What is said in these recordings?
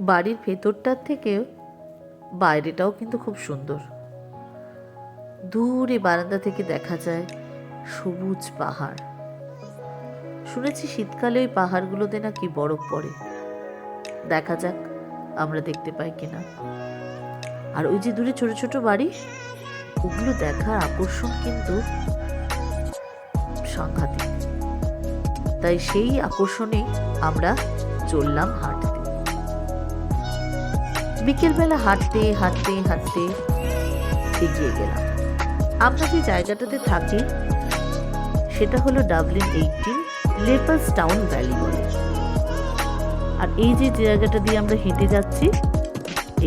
বাড়ির ভেতরটার থেকে বাইরেটাও কিন্তু খুব সুন্দর। দূরে বারান্দা থেকে দেখা যায় সবুজ পাহাড়। শুনেছি শীতকালে ওই পাহাড়গুলোতে নাকি বরফ পড়ে। দেখা যাক আমরা দেখতে পাই কিনা। আর ওই যে দূরে ছোট ছোট বাড়ি, ওগুলো দেখার আকর্ষণ কিন্তু সাংঘাতিক। তাই সেই আকর্ষণে আমরা চললাম হাঁটতে। বিকেলবেলা হাঁটতে হাঁটতে হাঁটতে এগিয়ে গেলাম। আমরা যে জায়গাটাতে থাকি সেটা হলো ডাবলিন 18 লেপার্স টাউন ভ্যালি বলে। আর এই যে জায়গাটা দিয়ে আমরা হেঁটে যাচ্ছি,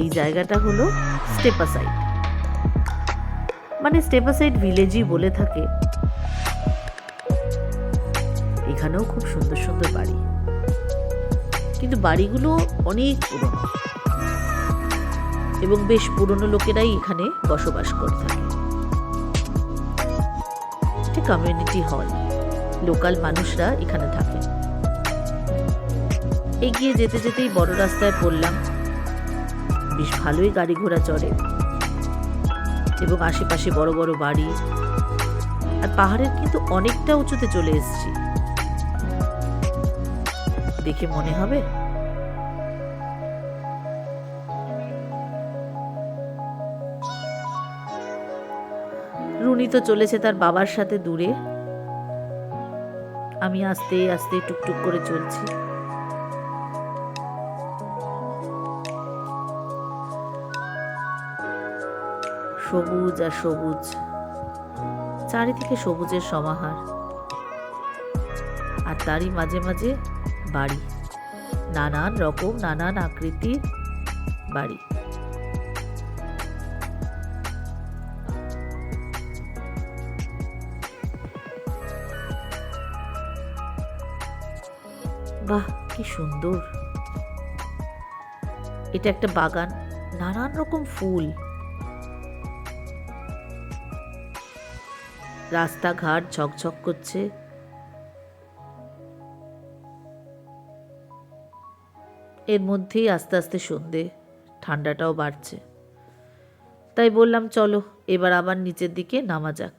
এই জায়গাটা হলো স্টেপাসাইড, মানে স্টেপাসাইড ভিলেজই বলে থাকে। এখানেও খুব সুন্দর সুন্দর বাড়ি, কিন্তু বাড়িগুলো অনেক পুরনো এবং বেশ পুরনো লোকেরাই এখানে বসবাস করে থাকে। এটা কমিউনিটি হল, লোকাল মানুষরা এখানে থাকে। এগিয়ে যেতে যেতেই বড় রাস্তায় পড়লাম। বেশ ভালোই গাড়ি ঘোড়া চড়ে এবং আশেপাশে বড় বড় বাড়ি। আর পাহাড়ের কিন্তু অনেকটা উঁচুতে চলে এসেছি, দেখে মনে হবে। রুনি তো চলেছে তার বাবার সাথে দূরে, আমি আস্তে আস্তে টুকটুক করে চলছি। সবুজ আর সবুজ, চারিদিকে সবুজের সমাহার। আর তারই মাঝে মাঝে বাড়ি, নানান রকম নানান আকৃতির বাড়ি। বাহ, কি সুন্দর! এটা একটা বাগান, নানান রকম ফুল। রাস্তাঘাট ঝকঝক করছে। এর মধ্যেই আস্তে আস্তে সন্ধে, ঠান্ডাটাও বাড়ছে। তাই বললাম চলো এবার আবার নিচের দিকে নামা যাক।